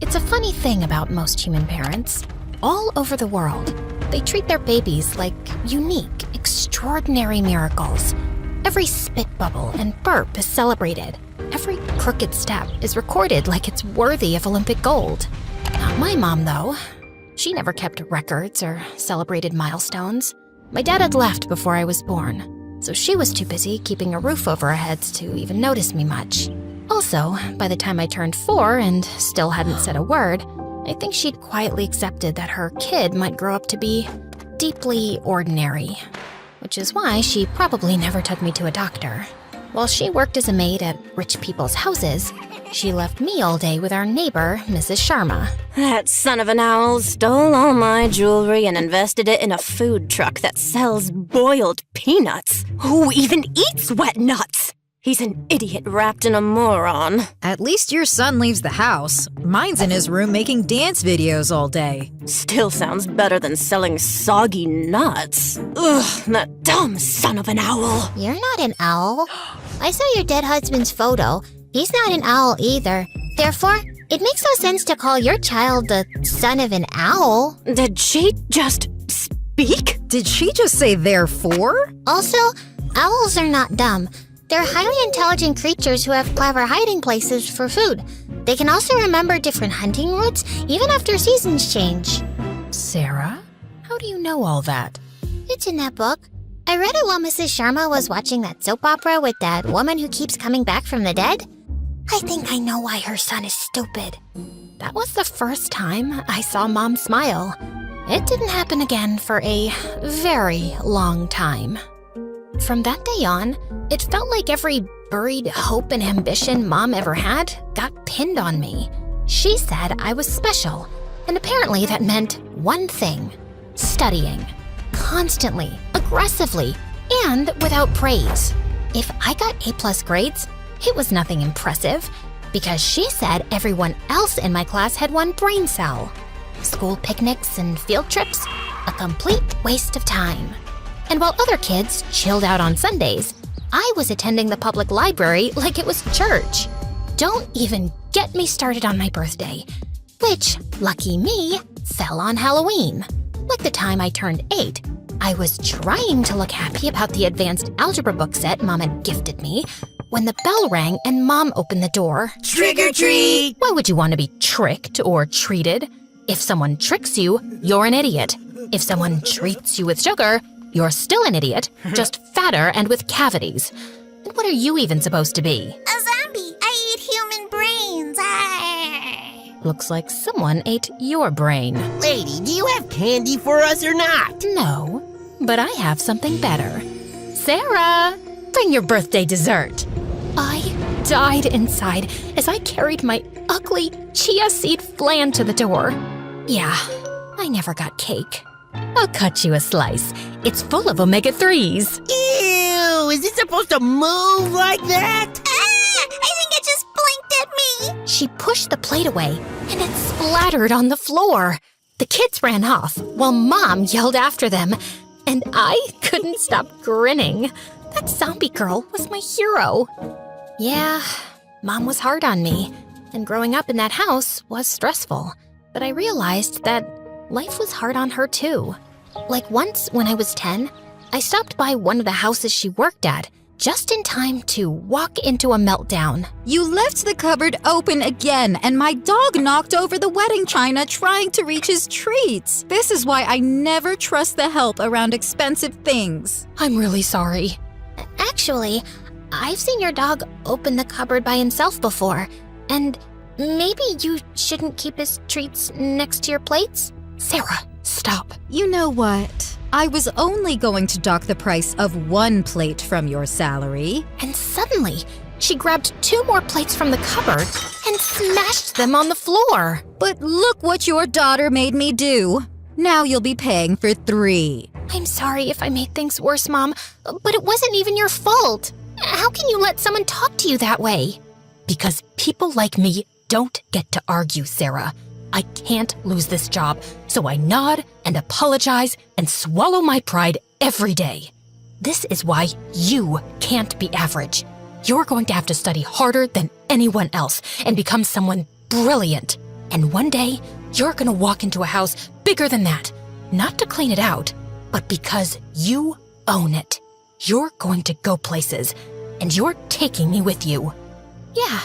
It's a funny thing about most human parents. All over the world, they treat their babies like unique, extraordinary miracles. Every spit bubble and burp is celebrated. Every crooked step is recorded like it's worthy of Olympic gold. Not my mom, though. She never kept records or celebrated milestones. My dad had left before I was born, so she was too busy keeping a roof over our heads to even notice me much. Also, by the time I turned 4 and still hadn't said a word, I think she'd quietly accepted that her kid might grow up to be deeply ordinary, which is why she probably never took me to a doctor. While she worked as a maid at rich people's houses, she left me all day with our neighbor, Mrs. Sharma. That son of an owl stole all my jewelry and invested it in a food truck that sells boiled peanuts. Who even eats wet nuts? He's an idiot wrapped in a moron. At least your son leaves the house. Mine's in his room making dance videos all day. Still sounds better than selling soggy nuts. Ugh, that dumb son of an owl. You're not an owl. I saw your dead husband's photo. He's not an owl either. Therefore, it makes no sense to call your child the son of an owl. Did she just speak? Did she just say therefore? Also, owls are not dumb. They're highly intelligent creatures who have clever hiding places for food. They can also remember different hunting routes, even after seasons change. Sarah? How do you know all that? It's in that book. I read it while Mrs. Sharma was watching that soap opera with that woman who keeps coming back from the dead. I think I know why her son is stupid. That was the first time I saw Mom smile. It didn't happen again for a very long time. From that day on, it felt like every buried hope and ambition Mom ever had got pinned on me. She said I was special, and apparently that meant one thing: studying. Constantly, aggressively, and without praise. If I got A+ grades, it was nothing impressive, because she said everyone else in my class had one brain cell. School picnics and field trips, a complete waste of time. And while other kids chilled out on Sundays, I was attending the public library like it was church. Don't even get me started on my birthday, which, lucky me, fell on Halloween. Like the time I turned 8, I was trying to look happy about the advanced algebra book set Mom had gifted me when the bell rang and Mom opened the door. Trick or treat! Why would you want to be tricked or treated? If someone tricks you, you're an idiot. If someone treats you with sugar, you're still an idiot, just fatter and with cavities. And what are you even supposed to be? A zombie! I eat human brains! Looks like someone ate your brain. Lady, do you have candy for us or not? No, but I have something better. Sarah, bring your birthday dessert. I died inside as I carried my ugly chia seed flan to the door. Yeah, I never got cake. I'll cut you a slice. It's full of omega-3s. Ew, is it supposed to move like that? I think it just blinked at me! She pushed the plate away, and it splattered on the floor. The kids ran off, while Mom yelled after them, and I couldn't stop grinning. That zombie girl was my hero. Yeah, Mom was hard on me, and growing up in that house was stressful. But I realized that life was hard on her too. Like once when I was 10, I stopped by one of the houses she worked at, just in time to walk into a meltdown. You left the cupboard open again, and my dog knocked over the wedding china trying to reach his treats. This is why I never trust the help around expensive things. I'm really sorry. Actually, I've seen your dog open the cupboard by himself before, and maybe you shouldn't keep his treats next to your plates? Sarah, stop. You know what? I was only going to dock the price of one plate from your salary. And suddenly, she grabbed 2 more plates from the cupboard and smashed them on the floor. But look what your daughter made me do. Now you'll be paying for 3. I'm sorry if I made things worse, Mom, but it wasn't even your fault. How can you let someone talk to you that way? Because people like me don't get to argue, Sarah. I can't lose this job, so I nod and apologize and swallow my pride every day. This is why you can't be average. You're going to have to study harder than anyone else and become someone brilliant. And one day, you're gonna walk into a house bigger than that. Not to clean it out, but because you own it. You're going to go places, and you're taking me with you. Yeah,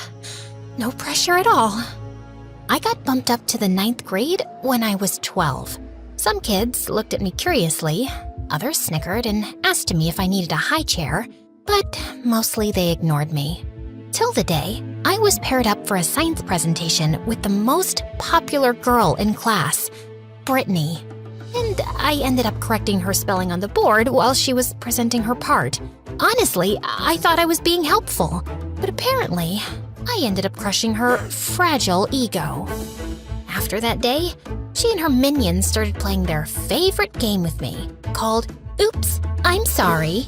no pressure at all. I got bumped up to the 9th grade when I was 12. Some kids looked at me curiously, others snickered and asked me if I needed a high chair, but mostly they ignored me. Till the day I was paired up for a science presentation with the most popular girl in class, Brittany. And I ended up correcting her spelling on the board while she was presenting her part. Honestly, I thought I was being helpful, but apparently, I ended up crushing her fragile ego. After that day, she and her minions started playing their favorite game with me, called Oops, I'm Sorry.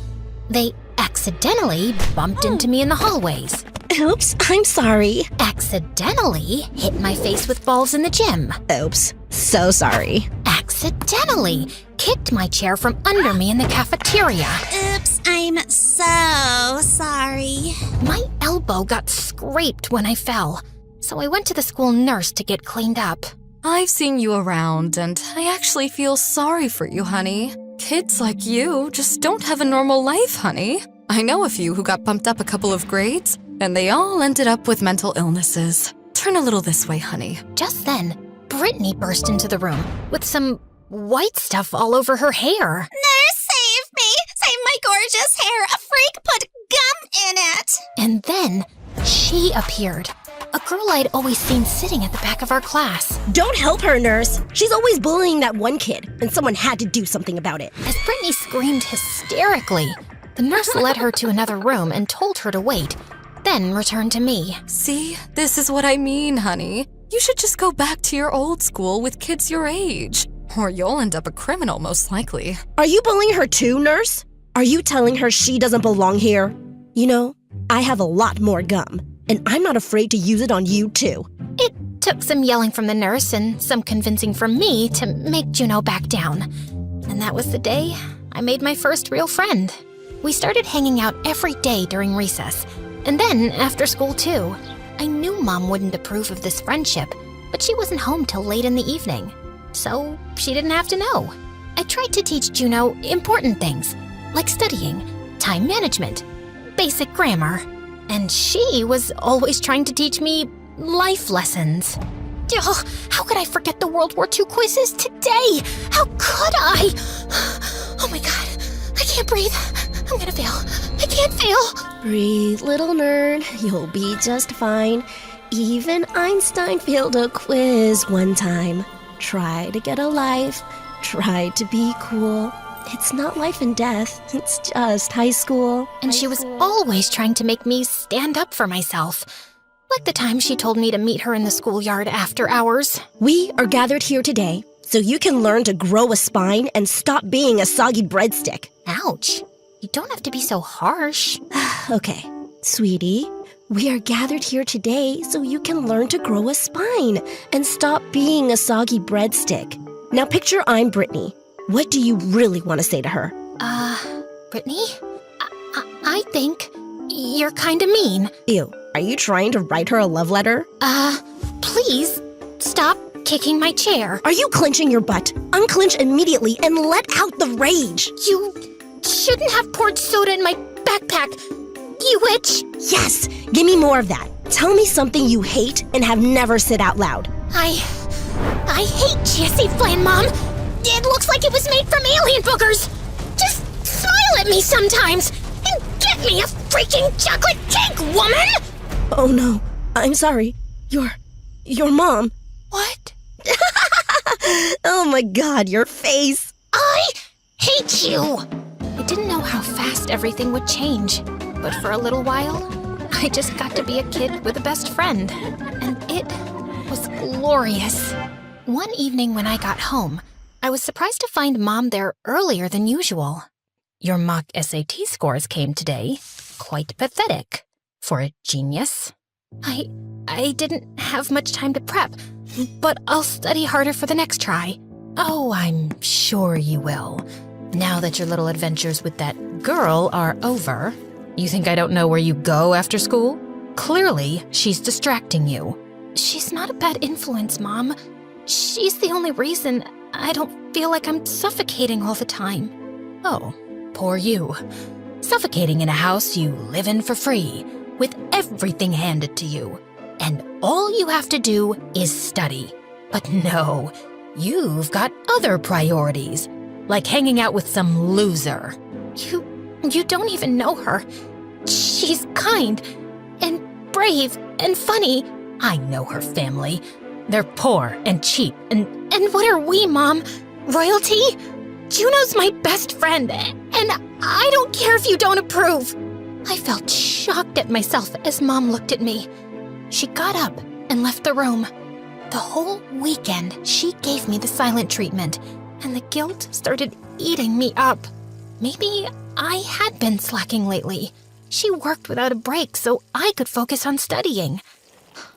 They accidentally bumped into me in the hallways. Oops, I'm sorry. Accidentally hit my face with balls in the gym. Oops, so sorry. Accidentally kicked my chair from under me in the cafeteria. Oops, I'm so sorry. My elbow got scraped when I fell, so I went to the school nurse to get cleaned up. I've seen you around, and I actually feel sorry for you, honey. Kids like you just don't have a normal life, honey. I know a few who got bumped up a couple of grades, and they all ended up with mental illnesses. Turn a little this way, honey. Just then, Brittany burst into the room with some white stuff all over her hair. Nurse, save me! Save my gorgeous hair! A freak put gum in it! And then she appeared, a girl I'd always seen sitting at the back of our class. Don't help her, nurse. She's always bullying that one kid, and someone had to do something about it. As Brittany screamed hysterically, the nurse led her to another room and told her to wait, then returned to me. See, this is what I mean, honey. You should just go back to your old school with kids your age, or you'll end up a criminal most likely. Are you bullying her too, nurse? Are you telling her she doesn't belong here? You know, I have a lot more gum, and I'm not afraid to use it on you too. It took some yelling from the nurse and some convincing from me to make Juno back down. And that was the day I made my first real friend. We started hanging out every day during recess, and then after school too. I knew Mom wouldn't approve of this friendship, but she wasn't home till late in the evening, so she didn't have to know. I tried to teach Juno important things, like studying, time management, basic grammar, and she was always trying to teach me life lessons. Ugh, how could I forget the World War II quizzes today? How could I? Oh my God, I can't breathe. I'm gonna fail. I can't fail. Breathe, little nerd. You'll be just fine. Even Einstein failed a quiz one time. Try to get a life. Try to be cool. It's not life and death. It's just high school. And she was always trying to make me stand up for myself. Like the time she told me to meet her in the schoolyard after hours. We are gathered here today so you can learn to grow a spine and stop being a soggy breadstick. Ouch. You don't have to be so harsh. Okay, sweetie, we are gathered here today so you can learn to grow a spine and stop being a soggy breadstick. Now picture I'm Brittany. What do you really want to say to her? Brittany? I think you're kinda mean. Ew, are you trying to write her a love letter? Please stop kicking my chair. Are you clenching your butt? Unclench immediately and let out the rage. You shouldn't have poured soda in my backpack, you witch. Yes, give me more of that. Tell me something you hate and have never said out loud. I hate Jessie Flynn, Mom. It looks like it was made from alien boogers. Just smile at me sometimes and get me a freaking chocolate cake, woman! Oh no, I'm sorry. Your mom. What? Oh my God, your face. I hate you! I didn't know how fast everything would change, but for a little while, I just got to be a kid with a best friend, and it was glorious. One evening when I got home, I was surprised to find Mom there earlier than usual. Your mock SAT scores came today. Quite pathetic. For a genius. I didn't have much time to prep, but I'll study harder for the next try. Oh, I'm sure you will. Now that your little adventures with that girl are over, you think I don't know where you go after school? Clearly, she's distracting you. She's not a bad influence, Mom. She's the only reason I don't feel like I'm suffocating all the time. Oh, poor you. Suffocating in a house you live in for free, with everything handed to you. And all you have to do is study. But no, you've got other priorities, like hanging out with some loser. You don't even know her. She's kind and brave and funny. I know her family. They're poor and cheap and what are we, Mom? Royalty? Juno's my best friend, and I don't care if you don't approve. I felt shocked at myself as Mom looked at me. She got up and left the room. The whole weekend, she gave me the silent treatment, and the guilt started eating me up. Maybe I had been slacking lately. She worked without a break so I could focus on studying.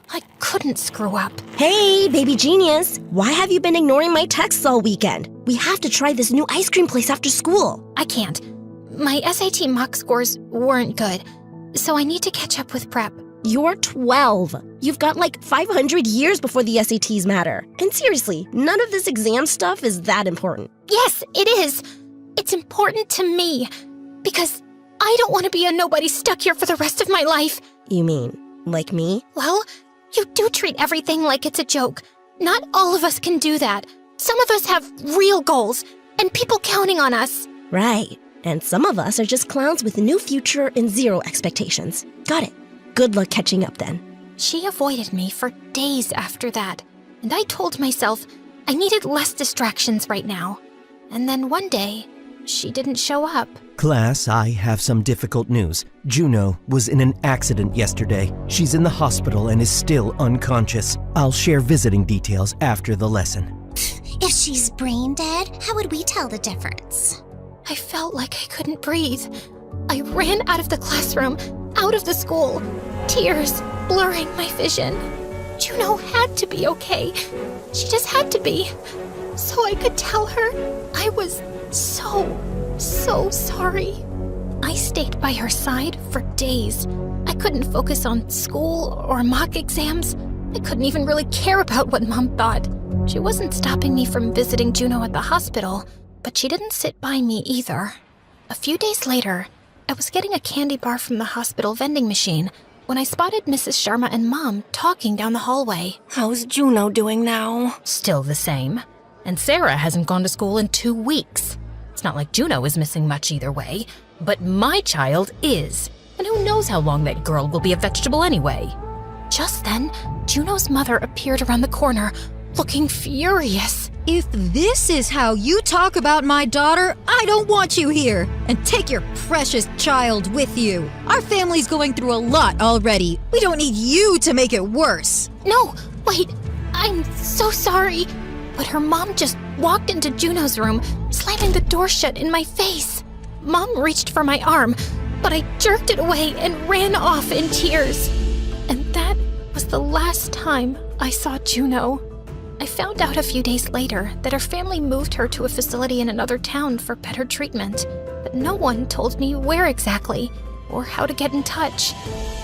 I couldn't screw up. Hey, baby genius. Why have you been ignoring my texts all weekend? We have to try this new ice cream place after school. I can't. My SAT mock scores weren't good, so I need to catch up with prep. You're 12. You've got like 500 years before the SATs matter. And seriously, none of this exam stuff is that important. Yes, it is. It's important to me, because I don't want to be a nobody stuck here for the rest of my life. You mean, like me? Well, you do treat everything like it's a joke. Not all of us can do that. Some of us have real goals, and people counting on us. Right. And some of us are just clowns with no future and zero expectations. Got it. Good luck catching up then. She avoided me for days after that, and I told myself I needed less distractions right now. And then one day, she didn't show up. Class, I have some difficult news. Juno was in an accident yesterday. She's in the hospital and is still unconscious. I'll share visiting details after the lesson. If she's brain dead, how would we tell the difference? I felt like I couldn't breathe. I ran out of the classroom, out of the school, tears blurring my vision. Juno had to be okay. She just had to be. So I could tell her I was so sorry. I stayed by her side for days. I couldn't focus on school or mock exams. I couldn't even really care about what Mom thought. She wasn't stopping me from visiting Juno at the hospital, but she didn't sit by me either. A few days later, I was getting a candy bar from the hospital vending machine when I spotted Mrs. Sharma and Mom talking down the hallway. How's Juno doing now? Still the same. And Sarah hasn't gone to school in 2 weeks. It's not like Juno is missing much either way, but my child is. And who knows how long that girl will be a vegetable anyway. Just then, Juno's mother appeared around the corner, looking furious. If this is how you talk about my daughter, I don't want you here. And take your precious child with you. Our family's going through a lot already. We don't need you to make it worse. No, wait, I'm so sorry. But her mom just walked into Juno's room, slamming the door shut in my face. Mom reached for my arm, but I jerked it away and ran off in tears. And that was the last time I saw Juno. I found out a few days later that her family moved her to a facility in another town for better treatment, but no one told me where exactly or how to get in touch.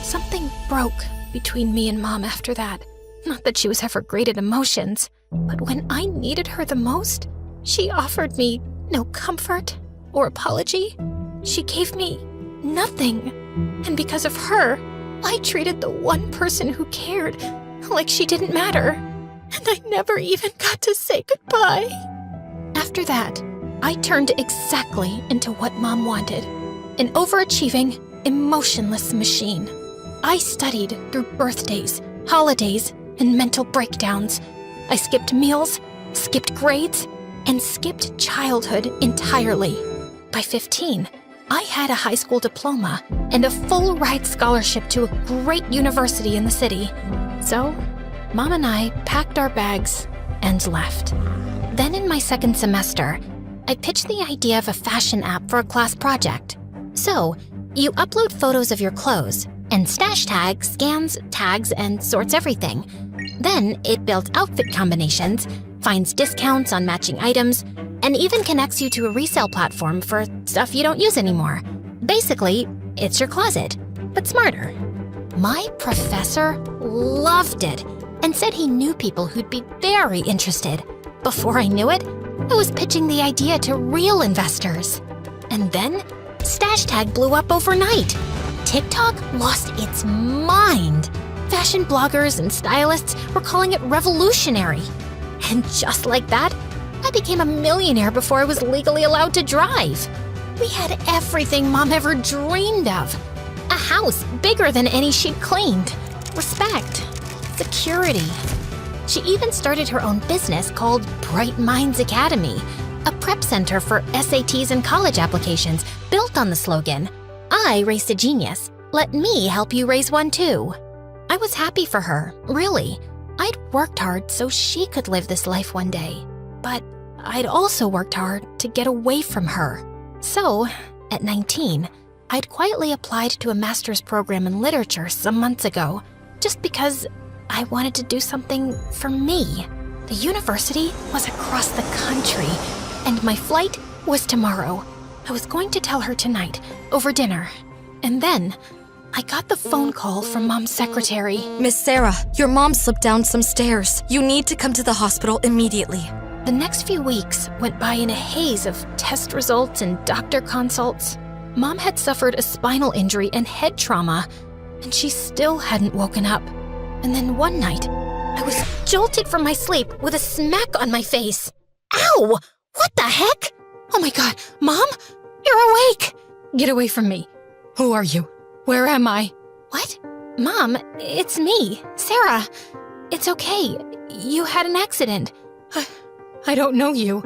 Something broke between me and Mom after that. Not that she was ever great at emotions, but when I needed her the most, she offered me no comfort or apology. She gave me nothing. And because of her, I treated the one person who cared like she didn't matter. And I never even got to say goodbye. After that, I turned exactly into what Mom wanted. An overachieving, emotionless machine. I studied through birthdays, holidays, and mental breakdowns. I skipped meals, skipped grades, and skipped childhood entirely. By 15, I had a high school diploma and a full-ride scholarship to a great university in the city. So, Mom and I packed our bags and left. Then in my second semester, I pitched the idea of a fashion app for a class project. So, you upload photos of your clothes, and Stash Tag scans, tags, and sorts everything. Then it builds outfit combinations, finds discounts on matching items, and even connects you to a resale platform for stuff you don't use anymore. Basically, it's your closet, but smarter. My professor loved it. and said he knew people who'd be very interested. Before I knew it, I was pitching the idea to real investors. And then, Stash Tag blew up overnight. TikTok lost its mind. Fashion bloggers and stylists were calling it revolutionary. And just like that, I became a millionaire before I was legally allowed to drive. We had everything Mom ever dreamed of. A house bigger than any she'd cleaned. Respect. Security. She even started her own business called Bright Minds Academy, a prep center for SATs and college applications built on the slogan, "I raised a genius. Let me help you raise one too." I was happy for her, really. I'd worked hard so she could live this life one day. But I'd also worked hard to get away from her. So, at 19, I'd quietly applied to a master's program in literature some months ago, just because I wanted to do something for me. The university was across the country, and my flight was tomorrow. I was going to tell her tonight, over dinner. And then, I got the phone call from Mom's secretary. Miss Sarah, your mom slipped down some stairs. You need to come to the hospital immediately. The next few weeks went by in a haze of test results and doctor consults. Mom had suffered a spinal injury and head trauma, and she still hadn't woken up. And then one night, I was jolted from my sleep with a smack on my face. Ow! What the heck? Oh my God, Mom? You're awake! Get away from me. Who are you? Where am I? What? Mom, it's me, Sarah. It's okay. You had an accident. I don't know you.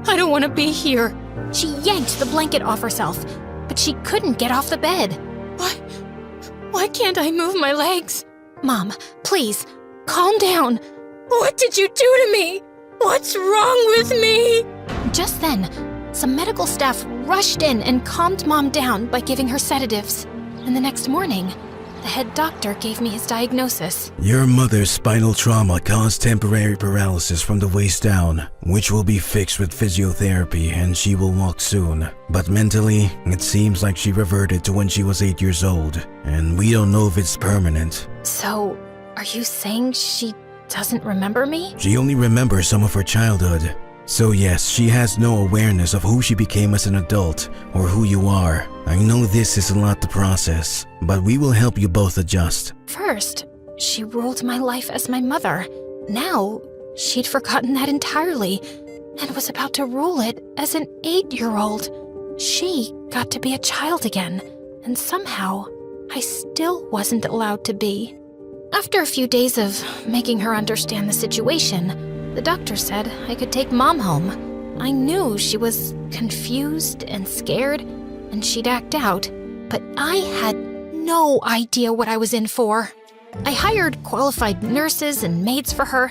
I don't want to be here. She yanked the blanket off herself, but she couldn't get off the bed. Why can't I move my legs? Mom, please, calm down. What did you do to me? What's wrong with me? Just then, some medical staff rushed in and calmed Mom down by giving her sedatives. And the next morning, the head doctor gave me his diagnosis. Your mother's spinal trauma caused temporary paralysis from the waist down, which will be fixed with physiotherapy and she will walk soon. But mentally, it seems like she reverted to when she was 8 years old, and we don't know if it's permanent. So, are you saying she doesn't remember me? She only remembers some of her childhood. So yes, she has no awareness of who she became as an adult or who you are. I know this is a lot to process, but we will help you both adjust. First, she ruled my life as my mother. Now, she'd forgotten that entirely and was about to rule it as an 8-year-old. She got to be a child again, and somehow, I still wasn't allowed to be. After a few days of making her understand the situation, the doctor said I could take Mom home. I knew she was confused and scared, and she'd act out, but I had no idea what I was in for. I hired qualified nurses and maids for her,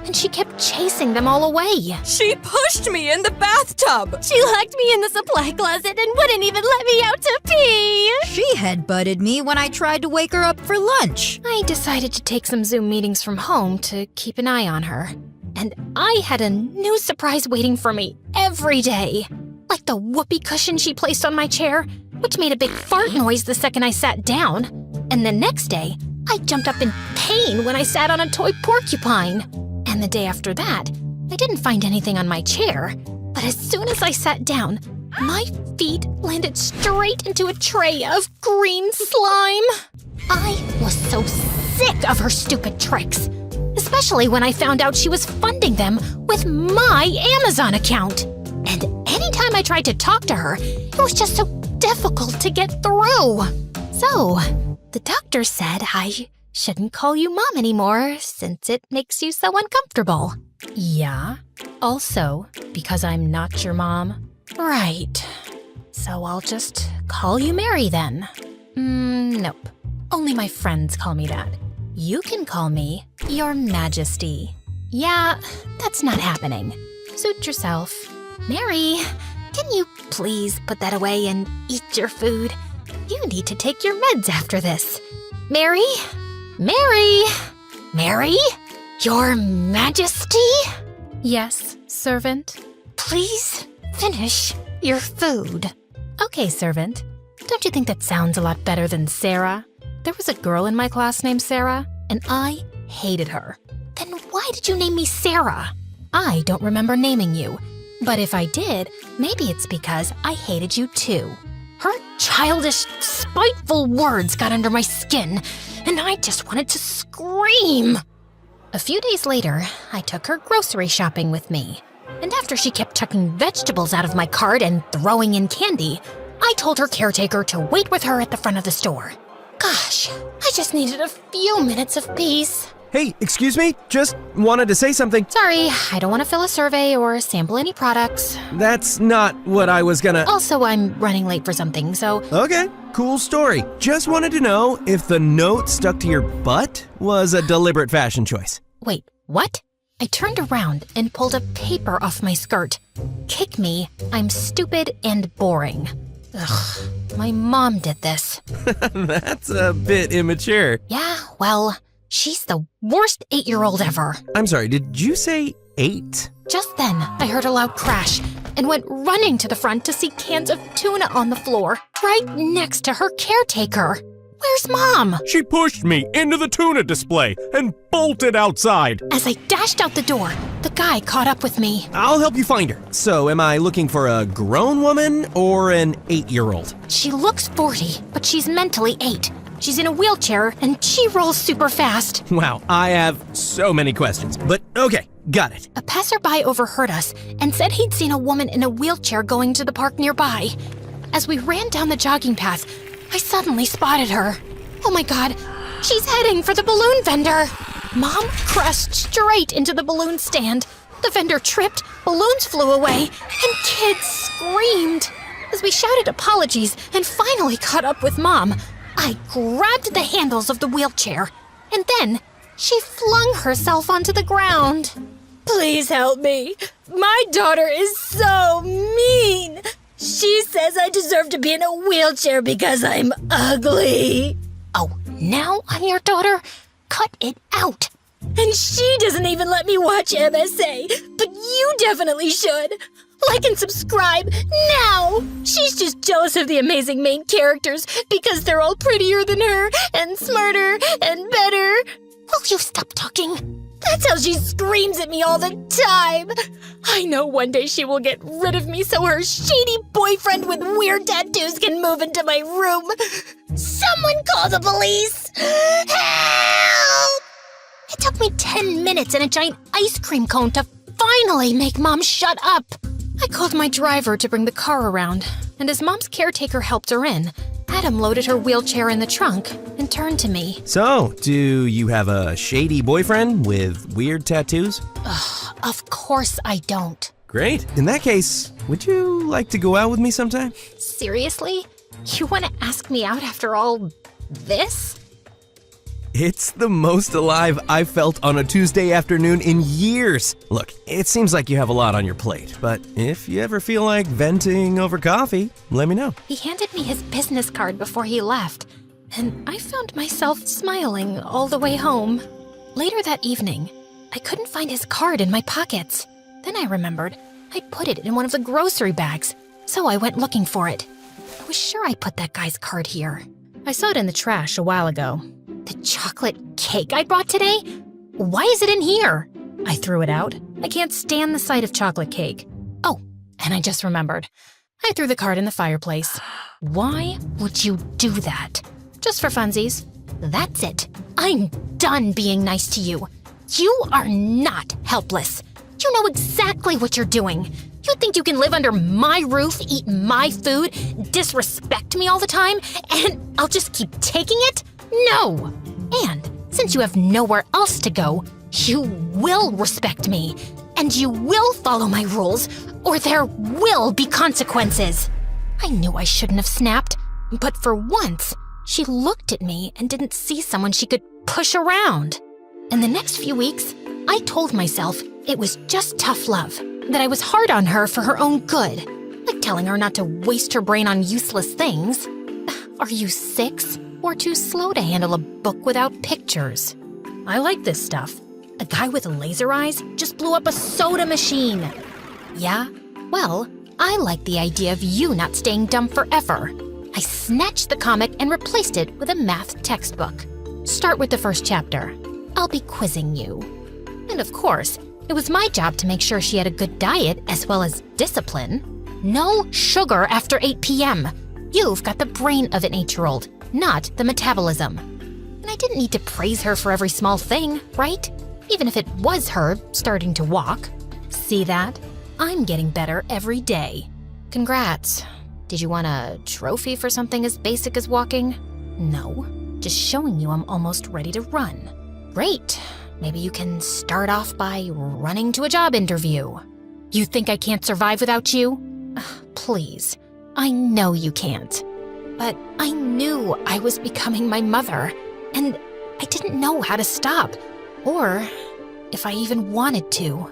and she kept chasing them all away. She pushed me in the bathtub. She locked me in the supply closet and wouldn't even let me out to pee. She headbutted me when I tried to wake her up for lunch. I decided to take some Zoom meetings from home to keep an eye on her. And I had a new surprise waiting for me every day. Like the whoopee cushion she placed on my chair, which made a big fart noise the second I sat down. And the next day, I jumped up in pain when I sat on a toy porcupine. And the day after that, I didn't find anything on my chair. But as soon as I sat down, my feet landed straight into a tray of green slime. I was so sick of her stupid tricks. Especially when I found out she was funding them with my Amazon account. And anytime I tried to talk to her, it was just so difficult to get through. So, the doctor said I shouldn't call you Mom anymore since it makes you so uncomfortable. Yeah, also because I'm not your mom. Right. So I'll just call you Mary then. Nope. Only my friends call me that. You can call me Your Majesty. Yeah, that's not happening. Suit yourself. Mary, can you please put that away and eat your food? You need to take your meds after this. Mary? Mary? Mary? Your Majesty? Yes, servant. Please finish your food. Okay, servant. Don't you think that sounds a lot better than Sarah? There was a girl in my class named Sarah, and I hated her. Then why did you name me Sarah? I don't remember naming you. But if I did, maybe it's because I hated you too. Her childish, spiteful words got under my skin, and I just wanted to scream. A few days later, I took her grocery shopping with me. And after she kept chucking vegetables out of my cart and throwing in candy, I told her caretaker to wait with her at the front of the store. Gosh, I just needed a few minutes of peace. Hey, excuse me? Just wanted to say something. Sorry, I don't want to fill a survey or sample any products. That's not what I was gonna... Also, I'm running late for something, so... Okay, cool story. Just wanted to know if the note stuck to your butt was a deliberate fashion choice. Wait, what? I turned around and pulled a paper off my skirt. Kick me, I'm stupid and boring. Ugh, my mom did this. That's a bit immature. Yeah, well, she's the worst 8-year-old ever. I'm sorry, did you say 8? Just then, I heard a loud crash and went running to the front to see cans of tuna on the floor, right next to her caretaker. Where's Mom? She pushed me into the tuna display and bolted outside. As I dashed out the door, the guy caught up with me. I'll help you find her. So, am I looking for a grown woman or an 8-year-old? She looks 40, but she's mentally 8. She's in a wheelchair, and she rolls super fast. Wow, I have so many questions. But okay, got it. A passerby overheard us and said he'd seen a woman in a wheelchair going to the park nearby. As we ran down the jogging path, I suddenly spotted her. Oh my God, she's heading for the balloon vendor. Mom crashed straight into the balloon stand. The vendor tripped, balloons flew away, and kids screamed. As we shouted apologies and finally caught up with Mom, I grabbed the handles of the wheelchair, and then she flung herself onto the ground. Please help me. My daughter is so mean. She says I deserve to be in a wheelchair because I'm ugly. Oh, now I'm your daughter? Cut it out. And she doesn't even let me watch MSA, but you definitely should. Like and subscribe now. She's just jealous of the amazing main characters because they're all prettier than her and smarter and better. Will you stop talking? That's how she screams at me all the time. I know one day she will get rid of me so her shady boyfriend with weird tattoos can move into my room. Someone call the police! Help! It took me 10 minutes and a giant ice cream cone to finally make Mom shut up. I called my driver to bring the car around, and as Mom's caretaker helped her in, Adam loaded her wheelchair in the trunk and turned to me. So, do you have a shady boyfriend with weird tattoos? Ugh, of course I don't. Great. In that case, would you like to go out with me sometime? Seriously? You want to ask me out after all this? It's the most alive I've felt on a Tuesday afternoon in years. Look, it seems like you have a lot on your plate, but if you ever feel like venting over coffee, let me know. He handed me his business card before he left, and I found myself smiling all the way home. Later that evening, I couldn't find his card in my pockets. Then I remembered I'd put it in one of the grocery bags, so I went looking for it. I was sure I put that guy's card here. I saw it in the trash a while ago. The chocolate cake I brought today? Why is it in here? I threw it out. I can't stand the sight of chocolate cake. Oh, and I just remembered. I threw the card in the fireplace. Why would you do that? Just for funsies. That's it. I'm done being nice to you. You are not helpless. You know exactly what you're doing. You think you can live under my roof, eat my food, disrespect me all the time, and I'll just keep taking it? No! And since you have nowhere else to go, you will respect me, and you will follow my rules, or there will be consequences. I knew I shouldn't have snapped, but for once, she looked at me and didn't see someone she could push around. In the next few weeks, I told myself it was just tough love, that I was hard on her for her own good, like telling her not to waste her brain on useless things. Are you 6? Or too slow to handle a book without pictures? I like this stuff. A guy with laser eyes just blew up a soda machine. Yeah? Well, I like the idea of you not staying dumb forever. I snatched the comic and replaced it with a math textbook. Start with the first chapter. I'll be quizzing you. And of course, it was my job to make sure she had a good diet as well as discipline. No sugar after 8 p.m. You've got the brain of an 8-year-old, not the metabolism. And I didn't need to praise her for every small thing, right? Even if it was her starting to walk. See that? I'm getting better every day. Congrats. Did you want a trophy for something as basic as walking? No, just showing you I'm almost ready to run. Great. Maybe you can start off by running to a job interview. You think I can't survive without you? Please, I know you can't. But I knew I was becoming my mother, and I didn't know how to stop, or if I even wanted to.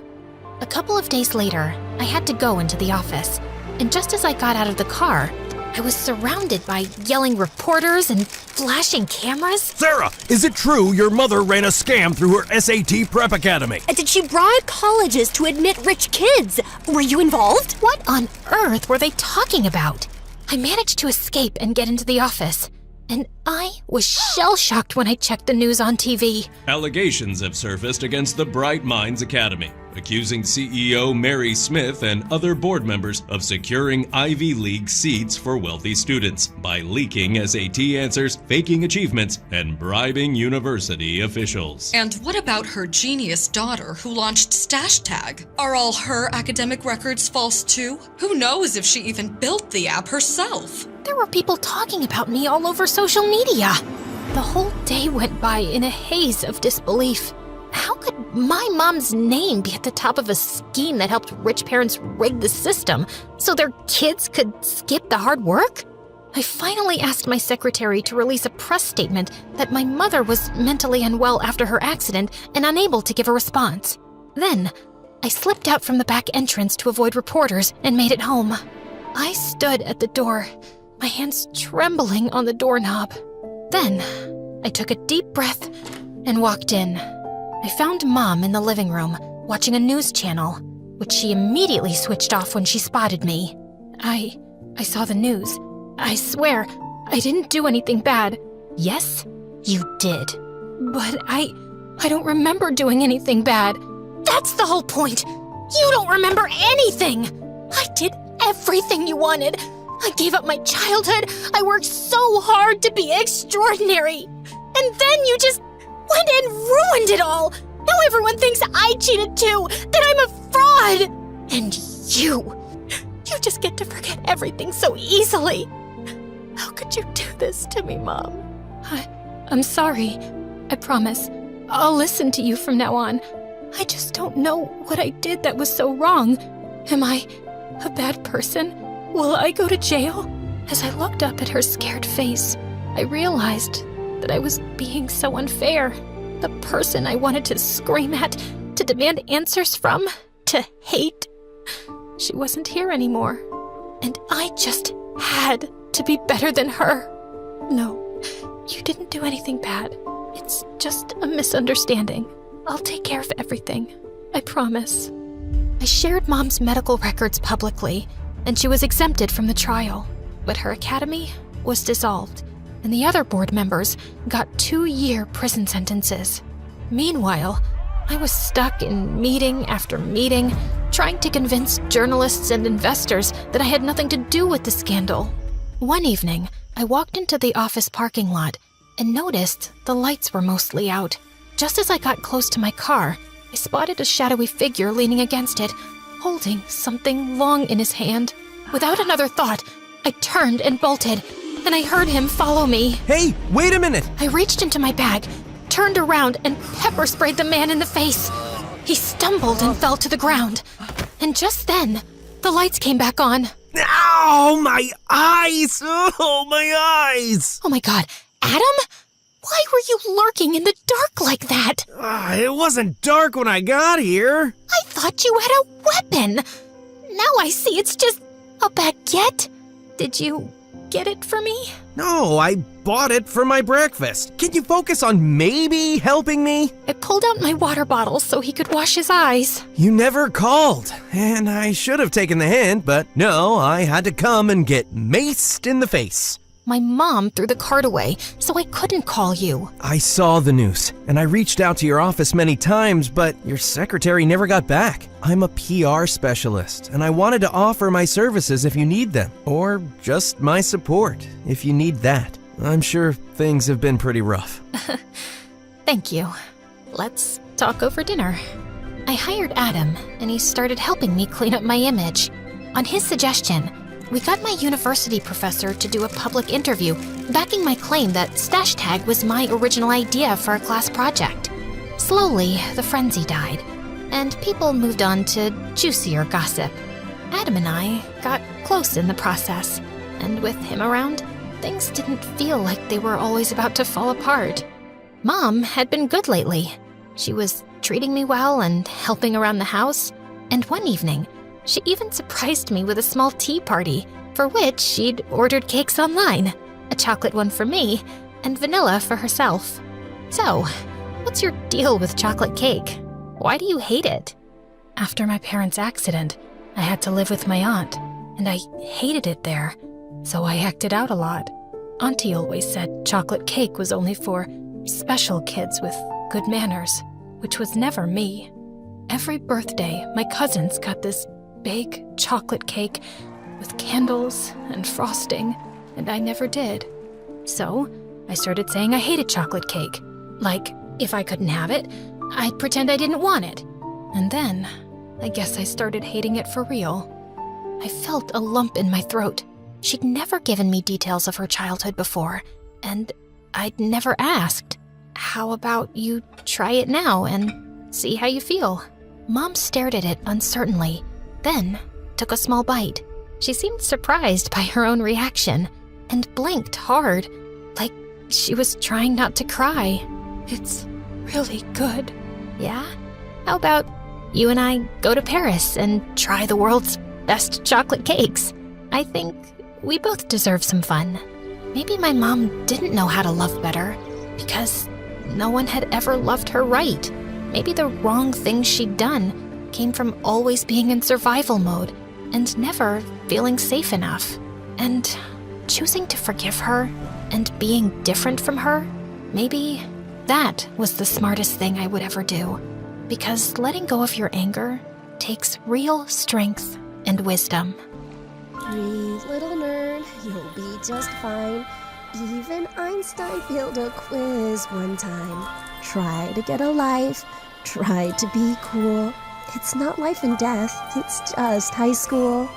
A couple of days later, I had to go into the office, and just as I got out of the car, I was surrounded by yelling reporters and flashing cameras. Sarah, is it true your mother ran a scam through her SAT Prep Academy? Did she bribe colleges to admit rich kids? Were you involved? What on earth were they talking about? I managed to escape and get into the office, and I was shell-shocked when I checked the news on TV. Allegations have surfaced against the Bright Minds Academy, accusing CEO Mary Smith and other board members of securing Ivy League seats for wealthy students by leaking SAT answers, faking achievements, and bribing university officials. And what about her genius daughter who launched Stash Tag? Are all her academic records false too? Who knows if she even built the app herself? There were people talking about me all over social media. The whole day went by in a haze of disbelief. How could my mom's name be at the top of a scheme that helped rich parents rig the system so their kids could skip the hard work? I finally asked my secretary to release a press statement that my mother was mentally unwell after her accident and unable to give a response. Then, I slipped out from the back entrance to avoid reporters and made it home. I stood at the door, my hands trembling on the doorknob. Then, I took a deep breath and walked in. I found Mom in the living room, watching a news channel, which she immediately switched off when she spotted me. I saw the news. I swear, I didn't do anything bad. Yes, you did. But I don't remember doing anything bad. That's the whole point. You don't remember anything. I did everything you wanted. I gave up my childhood. I worked so hard to be extraordinary. And then you just went and ruined it all. Now everyone thinks I cheated too, that I'm a fraud. And you just get to forget everything so easily. How could you do this to me, Mom? I'm sorry. I promise. I'll listen to you from now on. I just don't know what I did that was so wrong. Am I a bad person? Will I go to jail? As I looked up at her scared face, I realized that I was being so unfair. The person I wanted to scream at, to demand answers from, to hate. She wasn't here anymore. And I just had to be better than her. No, you didn't do anything bad. It's just a misunderstanding. I'll take care of everything. I promise. I shared Mom's medical records publicly, and she was exempted from the trial. But her academy was dissolved, and the other board members got 2-year prison sentences. Meanwhile, I was stuck in meeting after meeting, trying to convince journalists and investors that I had nothing to do with the scandal. One evening, I walked into the office parking lot and noticed the lights were mostly out. Just as I got close to my car, I spotted a shadowy figure leaning against it, holding something long in his hand. Without another thought, I turned and bolted, and I heard him follow me. Hey, wait a minute! I reached into my bag, turned around, and pepper sprayed the man in the face. He stumbled and fell to the ground. And just then, the lights came back on. Ow, my eyes! Oh, my eyes! Oh my God, Adam? Why were you lurking in the dark like that? It wasn't dark when I got here. I thought you had a weapon. Now I see it's just a baguette. Did you get it for me? No, I bought it for my breakfast. Can you focus on maybe helping me? I pulled out my water bottle so he could wash his eyes. You never called, and I should have taken the hint, but no, I had to come and get maced in the face. My mom threw the card away, so I couldn't call you. I saw the news, and I reached out to your office many times, but your secretary never got back. I'm a PR specialist, and I wanted to offer my services if you need them, or just my support if you need that. I'm sure things have been pretty rough. Thank you. Let's talk over dinner. I hired Adam, and he started helping me clean up my image. On his suggestion, we got my university professor to do a public interview backing my claim that Stash Tag was my original idea for a class project. Slowly, the frenzy died, and people moved on to juicier gossip. Adam and I got close in the process, and with him around, things didn't feel like they were always about to fall apart. Mom had been good lately. She was treating me well and helping around the house, and one evening, she even surprised me with a small tea party, for which she'd ordered cakes online, a chocolate one for me, and vanilla for herself. So, what's your deal with chocolate cake? Why do you hate it? After my parents' accident, I had to live with my aunt, and I hated it there, so I acted out a lot. Auntie always said chocolate cake was only for special kids with good manners, which was never me. Every birthday, my cousins got this big chocolate cake with candles and frosting, and I never did. So, I started saying I hated chocolate cake. Like, if I couldn't have it, I'd pretend I didn't want it. And then, I guess I started hating it for real. I felt a lump in my throat. She'd never given me details of her childhood before, and I'd never asked. How about you try it now and see how you feel? Mom stared at it uncertainly, then took a small bite. She seemed surprised by her own reaction and blinked hard, like she was trying not to cry. It's really good. Yeah? How about you and I go to Paris and try the world's best chocolate cakes? I think we both deserve some fun. Maybe my mom didn't know how to love better because no one had ever loved her right. Maybe the wrong things she'd done came from always being in survival mode and never feeling safe enough. And choosing to forgive her and being different from her, maybe that was the smartest thing I would ever do. Because letting go of your anger takes real strength and wisdom. Breathe, little nerd, you'll be just fine. Even Einstein failed a quiz one time. Try to get a life, try to be cool. It's not life and death, it's just high school.